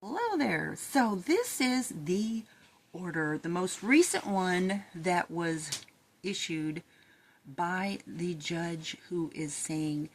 Hello there. So this is the order, the most recent one that was issued by the judge who is saying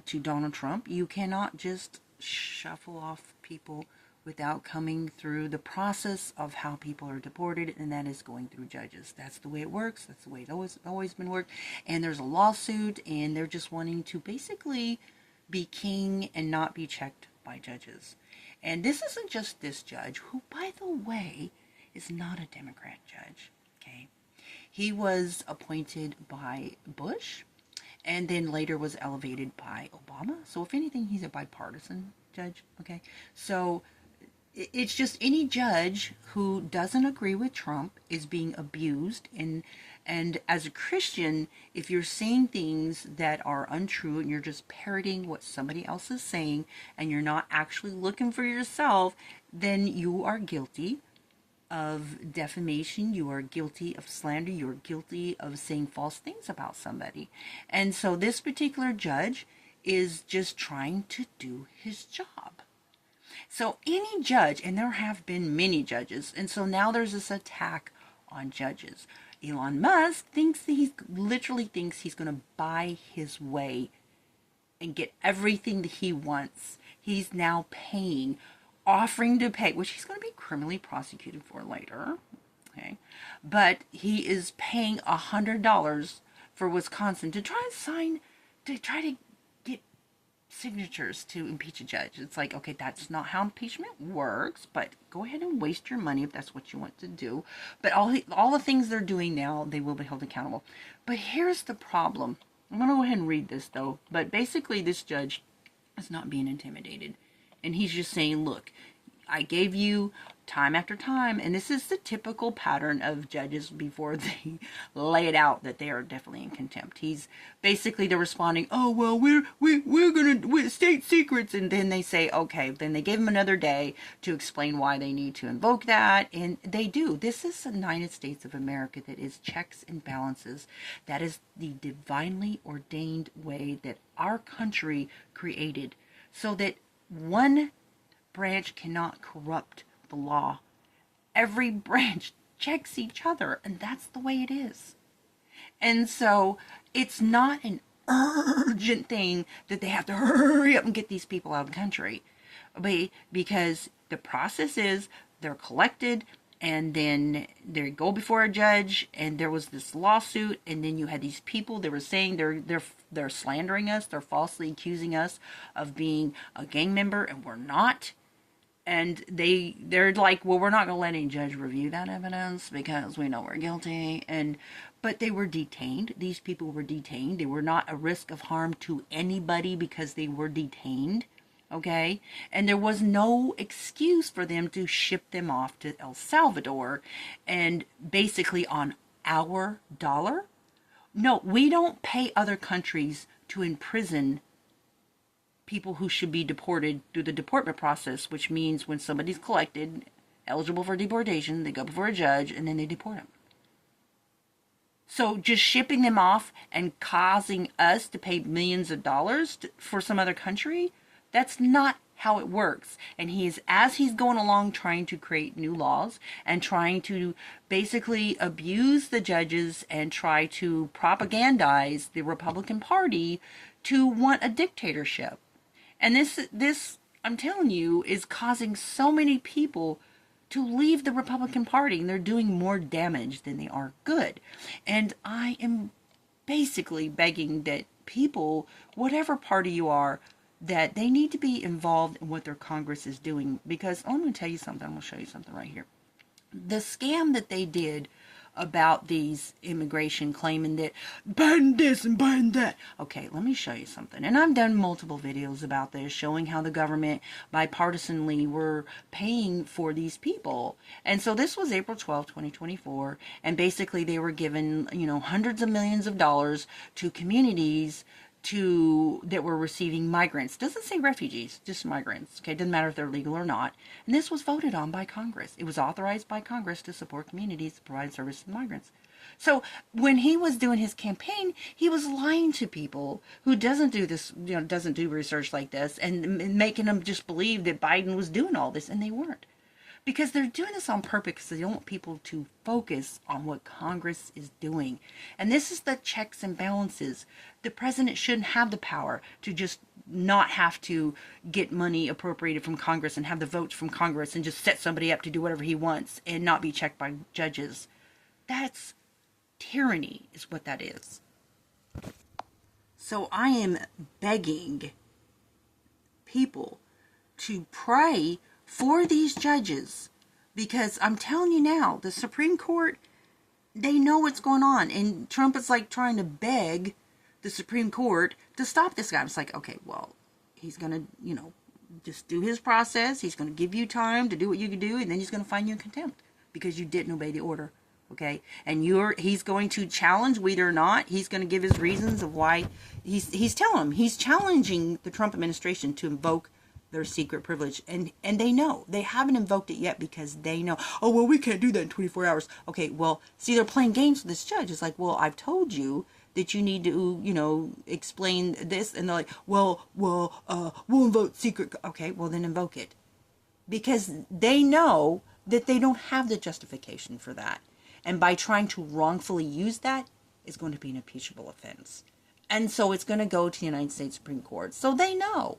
to Donald Trump, you cannot just shuffle off people without coming through the process of how people are deported, and that is going through judges. That's the way it works. That's the way it's always been worked. And there's a lawsuit, and they're just wanting to basically be king and not be checked by judges. And this isn't just this judge, who, by the way, is not a Democrat judge. Okay, he was appointed by Bush, and then later was elevated by Obama. So if anything, he's a bipartisan judge. Okay, so it's just any judge who doesn't agree with Trump is being abused. And as a Christian, if you're saying things that are untrue and you're just parroting what somebody else is saying and you're not actually looking for yourself, then you are guilty of defamation, you are guilty of slander, you are guilty of saying false things about somebody. And so this particular judge is just trying to do his job. So any judge, and there have been many judges, and so now there's this attack on judges. Elon Musk literally thinks he's going to buy his way and get everything that he wants. He's now offering to pay, which he's going to be criminally prosecuted for later. Okay, but he is paying $100 for Wisconsin to try to get signatures to impeach a judge. It's like, okay, that's not how impeachment works, but go ahead and waste your money if that's what you want to do. But all the things they're doing now, they will be held accountable. But here's the problem. I'm going to go ahead and read this, though. But basically, this judge is not being intimidated. And he's just saying, look, I gave you time after time, and this is the typical pattern of judges before they lay it out that they are definitely in contempt. They're responding, oh, well, we're state secrets, and then they say, okay, then they give him another day to explain why they need to invoke that, and they do. This is the United States of America that is checks and balances. That is the divinely ordained way that our country created, so that one branch cannot corrupt the law. Every branch checks each other, and that's the way it is. And so it's not an urgent thing that they have to hurry up and get these people out of the country, because the process is they're collected, and then they go before a judge, and there was this lawsuit, and then you had these people that were saying they're slandering us, they're falsely accusing us of being a gang member, and we're not. And they're like, well, we're not going to let any judge review that evidence because we know we're guilty. But they were detained. These people were detained. They were not a risk of harm to anybody because they were detained. Okay? And there was no excuse for them to ship them off to El Salvador and basically on our dollar. No, we don't pay other countries to imprison people who should be deported through the deportment process, which means when somebody's collected, eligible for deportation, they go before a judge and then they deport them. So just shipping them off and causing us to pay millions of dollars for some other country, that's not how it works. And as he's going along trying to create new laws and trying to basically abuse the judges and try to propagandize the Republican Party to want a dictatorship. And this, I'm telling you, is causing so many people to leave the Republican Party, and they're doing more damage than they are good. And I am basically begging that people, whatever party you are, that they need to be involved in what their Congress is doing. Because I'm going to tell you something. I'm going to show you something right here. The scam that they did about these immigration, claiming that ban this and ban that. Okay, let me show you something. And I've done multiple videos about this, showing how the government bipartisanly were paying for these people. And so this was April 12, 2024, and basically they were given, hundreds of millions of dollars to communities that were receiving migrants. Doesn't say refugees, just migrants. Okay, doesn't matter if they're legal or not. And this was voted on by Congress. It was authorized by Congress to support communities to provide services to migrants. So when he was doing his campaign, he was lying to people who doesn't do this, doesn't do research like this, and making them just believe that Biden was doing all this, and they weren't. Because they're doing this on purpose because they don't want people to focus on what Congress is doing. And this is the checks and balances. The president shouldn't have the power to just not have to get money appropriated from Congress and have the votes from Congress and just set somebody up to do whatever he wants and not be checked by judges. That's tyranny, is what that is. So I am begging people to pray for these judges, because I'm telling you now, the Supreme Court, they know what's going on, and Trump is like trying to beg the Supreme Court to stop this guy. It's like, okay, well, he's gonna, just do his process. He's gonna give you time to do what you can do, and then he's gonna find you in contempt because you didn't obey the order. Okay, and he's going to challenge whether or not he's going to give his reasons of why he's telling them, he's challenging the Trump administration to invoke their secret privilege, and they know they haven't invoked it yet because they know, oh well, we can't do that in 24 hours. Okay, well, see, they're playing games with this judge. It's like, well, I've told you that you need to explain this, and they're like, well we'll invoke secret. Okay, well then invoke it, because they know that they don't have the justification for that, and by trying to wrongfully use that is going to be an impeachable offense, and so it's going to go to the United States Supreme Court. So they know.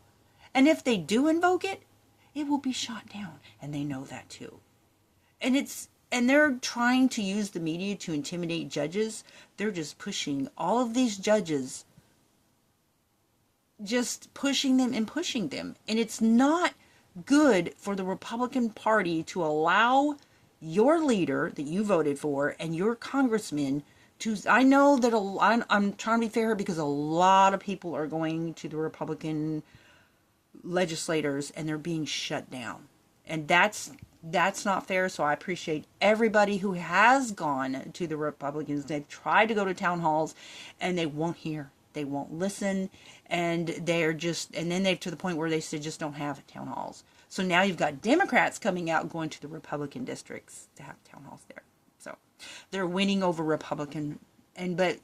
And if they do invoke it, it will be shot down. And they know that too. And they're trying to use the media to intimidate judges. They're just pushing all of these judges, just pushing them and pushing them. And it's not good for the Republican Party to allow your leader that you voted for and your congressman to, I know that I'm trying to be fair because a lot of people are going to the Republican legislators and they're being shut down, and that's not fair. So I appreciate everybody who has gone to the Republicans. They've tried to go to town halls and they won't hear, they won't listen, and they're just, and then they've to the point where they just don't have town halls. So now you've got Democrats coming out going to the Republican districts to have town halls there. So they're winning over Republican, but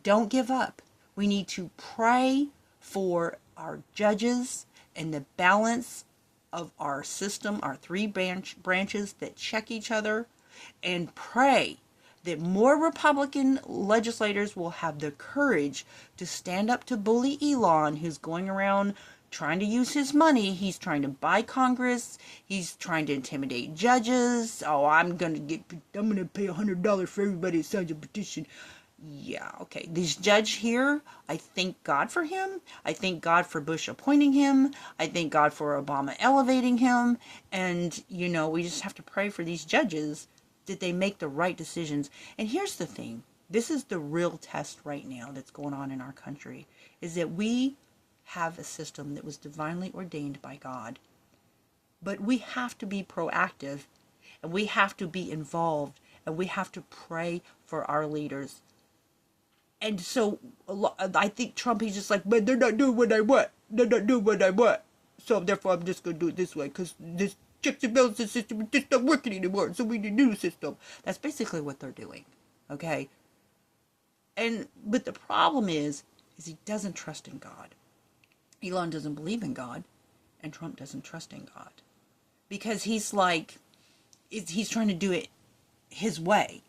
don't give up. We need to pray for our judges and the balance of our system, our three branches that check each other, and pray that more Republican legislators will have the courage to stand up to bully Elon, who's going around trying to use his money. He's trying to buy Congress. He's trying to intimidate judges. Oh, I'm going to pay $100 for everybody that signs a petition. Yeah, okay. This judge here, I thank God for him. I thank God for Bush appointing him. I thank God for Obama elevating him. And, we just have to pray for these judges that they make the right decisions. And here's the thing. This is the real test right now that's going on in our country, is that we have a system that was divinely ordained by God. But we have to be proactive, and we have to be involved, and we have to pray for our leaders. And so I think Trump, he's just like, but they're not doing what I want. They're not doing what I want. So therefore, I'm just going to do it this way because this checks and balances system is just not working anymore. So we need a new system. That's basically what they're doing. Okay? But the problem is he doesn't trust in God. Elon doesn't believe in God, and Trump doesn't trust in God. Because he's trying to do it his way.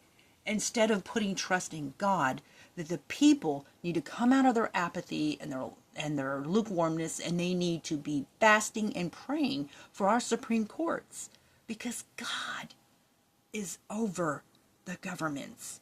Instead of putting trust in God, that the people need to come out of their apathy and their lukewarmness, and they need to be fasting and praying for our Supreme Courts, because God is over the governments.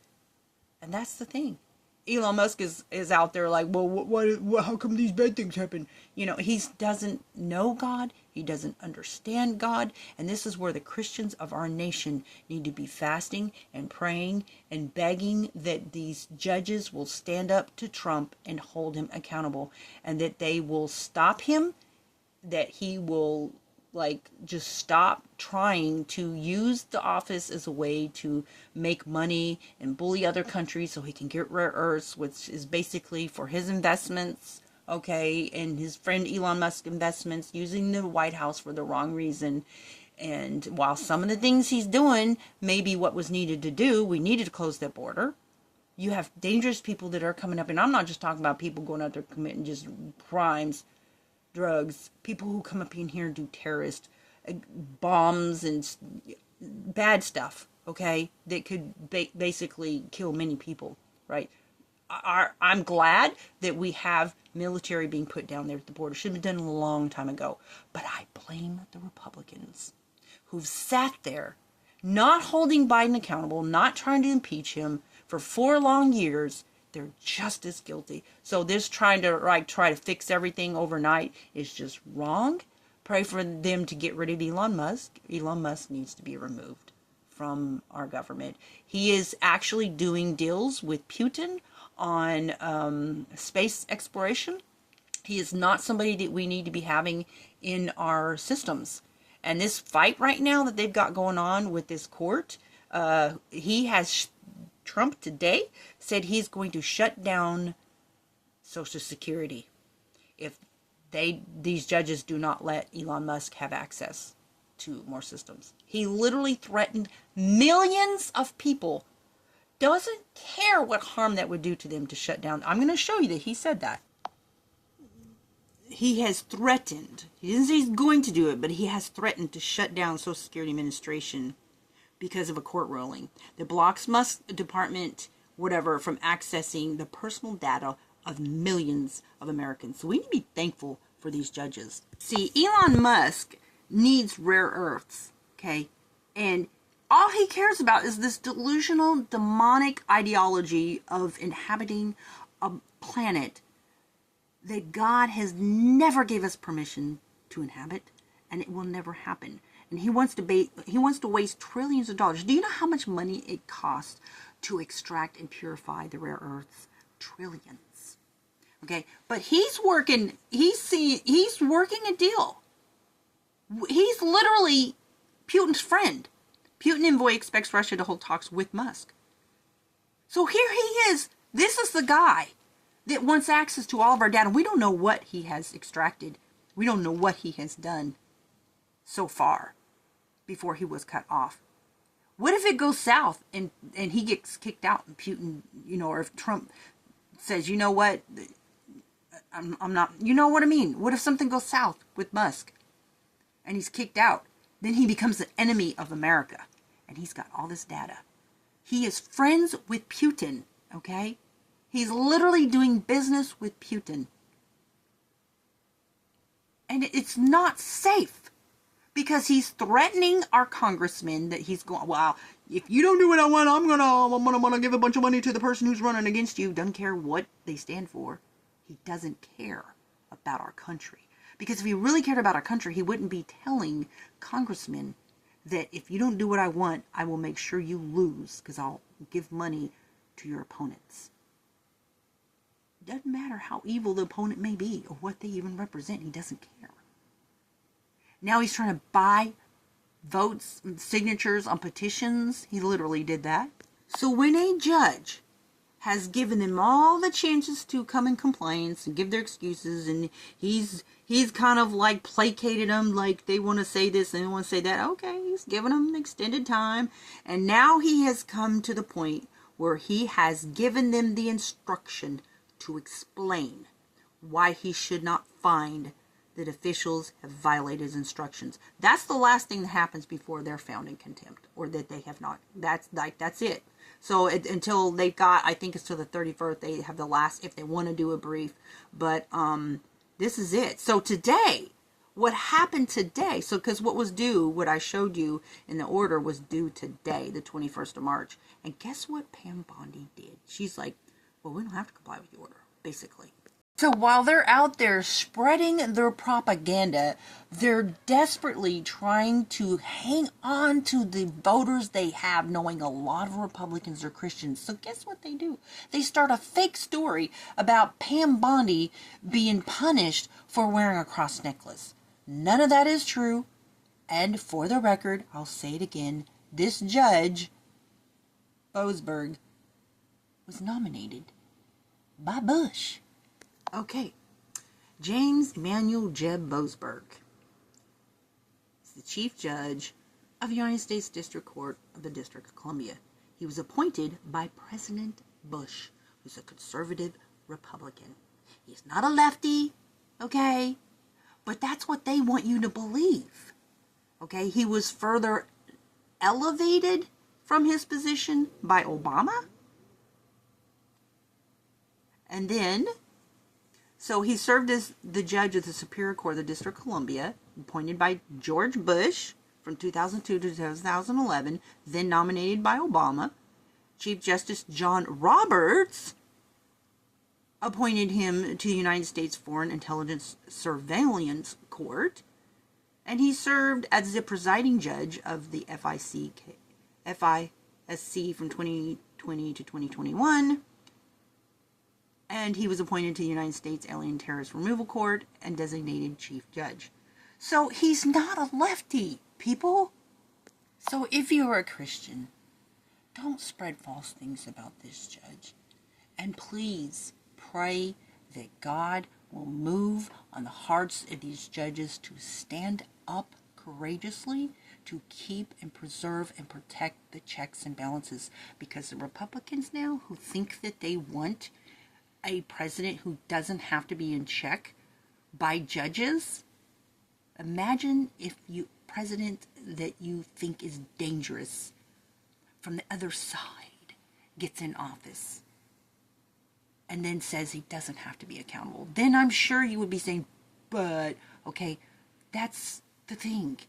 And that's the thing. Elon Musk is out there like, well, how come these bad things happen? He doesn't know God. He doesn't understand God. And this is where the Christians of our nation need to be fasting and praying and begging that these judges will stand up to Trump and hold him accountable, and that they will stop him, that he will just stop trying to use the office as a way to make money and bully other countries so he can get rare earths, which is basically for his investments, okay, and his friend Elon Musk investments, using the White House for the wrong reason. And while some of the things he's doing may be what was needed to do, we needed to close that border. You have dangerous people that are coming up, and I'm not just talking about people going out there committing just crimes, drugs, people who come up in here and do terrorist bombs and bad stuff, okay, that could basically kill many people, right? I'm glad that we have military being put down there at the border. Should have been done a long time ago. But I blame the Republicans who've sat there, not holding Biden accountable, not trying to impeach him for 4 long years. They're just as guilty. So this trying to try to fix everything overnight is just wrong. Pray for them to get rid of Elon Musk. Elon Musk needs to be removed from our government. He is actually doing deals with Putin on space exploration. He is not somebody that we need to be having in our systems. And this fight right now that they've got going on with this court, Trump today said he's going to shut down Social Security if these judges do not let Elon Musk have access to more systems. He literally threatened millions of people. Doesn't care what harm that would do to them to shut down. I'm going to show you that he said that. He has threatened. He didn't say he's going to do it, but he has threatened to shut down Social Security Administration because of a court ruling that blocks Musk department, whatever, from accessing the personal data of millions of Americans. So we need to be thankful for these judges. See, Elon Musk needs rare earths, okay? And all he cares about is this delusional, demonic ideology of inhabiting a planet that God has never gave us permission to inhabit, and it will never happen. And he wants to waste trillions of dollars. Do you know how much money it costs to extract and purify the rare earths? Trillions. Okay, but he's working a deal. He's literally Putin's friend. Putin envoy expects Russia to hold talks with Musk. So here he is. This is the guy that wants access to all of our data. We don't know what he has extracted. We don't know what he has done so far before he was cut off. What if it goes south and he gets kicked out and Putin, or if Trump says, you know what, I'm not, you know what I mean? What if something goes south with Musk and he's kicked out? Then he becomes the enemy of America and he's got all this data. He is friends with Putin, okay? He's literally doing business with Putin. And it's not safe because he's threatening our congressmen that he's going, well, if you don't do what I want, I'm gonna give a bunch of money to the person who's running against you. Doesn't care what they stand for. He doesn't care about our country. Because if he really cared about our country, he wouldn't be telling congressmen that if you don't do what I want, I will make sure you lose because I'll give money to your opponents. Doesn't matter how evil the opponent may be or what they even represent. He doesn't care. Now he's trying to buy votes, signatures on petitions. He literally did that. So when a judge has given them all the chances to come and complain and give their excuses, and he's kind of like placated them, like they want to say this and they want to say that. Okay, he's given them extended time, and now he has come to the point where he has given them the instruction to explain why he should not find that officials have violated his instructions. That's the last thing that happens before they're found in contempt, or that they have not. That's it. So until they got, I think it's till the 31st, they have the last, if they want to do a brief. But this is it. So today, what happened today, so because what was due, what I showed you in the order was due today, the 21st of March. And guess what Pam Bondi did? She's like, well, we don't have to comply with the order, basically. So while they're out there spreading their propaganda, they're desperately trying to hang on to the voters they have, knowing a lot of Republicans are Christians. So guess what they do? They start a fake story about Pam Bondi being punished for wearing a cross necklace. None of that is true. And for the record, I'll say it again, this judge, Boasberg, was nominated by Bush. Okay, James Emanuel Jeb Boasberg is the Chief Judge of the United States District Court of the District of Columbia. He was appointed by President Bush, who's a conservative Republican. He's not a lefty, okay? But that's what they want you to believe, okay? He was further elevated from his position by Obama. And then, so he served as the judge of the Superior Court of the District of Columbia, appointed by George Bush from 2002 to 2011, then nominated by Obama. Chief Justice John Roberts appointed him to the United States Foreign Intelligence Surveillance Court, and he served as the presiding judge of the FISC from 2020 to 2021, and he was appointed to the United States Alien Terrorist Removal Court and designated chief judge. So he's not a lefty, people. So if you're a Christian, don't spread false things about this judge. And please pray that God will move on the hearts of these judges to stand up courageously to keep and preserve and protect the checks and balances. Because the Republicans now who think that they want a president who doesn't have to be in check by judges, imagine if you president that you think is dangerous from the other side gets in office and then says he doesn't have to be accountable. Then I'm sure you would be saying, but, okay, that's the thing.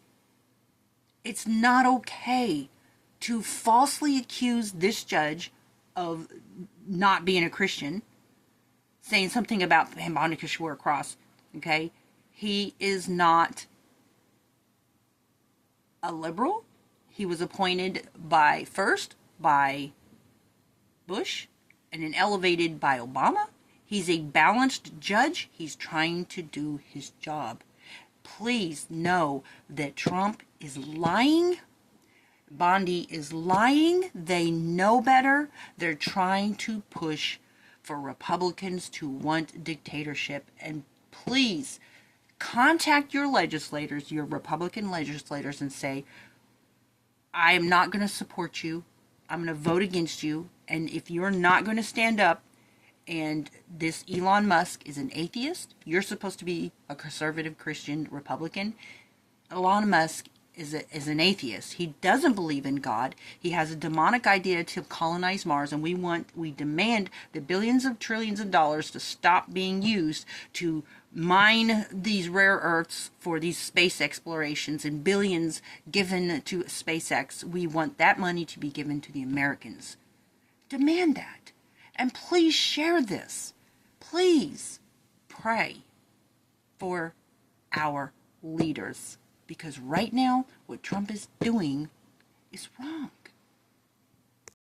It's not okay to falsely accuse this judge of not being a Christian, saying something about him bonding because she wore a cross, okay? He is not a liberal. He was appointed first by Bush and then elevated by Obama. He's a balanced judge. He's trying to do his job. Please know that Trump is lying. Bondi is lying. They know better. They're trying to push for Republicans to want dictatorship. And please contact your legislators, your Republican legislators, and say, I am not going to support you. I'm going to vote against you. And if you're not going to stand up, and this Elon Musk is an atheist, you're supposed to be a conservative Christian Republican. Elon Musk is an atheist. He doesn't believe in God. He has a demonic idea to colonize Mars, and we demand the billions of trillions of dollars to stop being used to mine these rare earths for these space explorations, and billions given to SpaceX. We want that money to be given to the Americans. Demand that. And please share this. Please pray for our leaders. Because right now, what Trump is doing is wrong.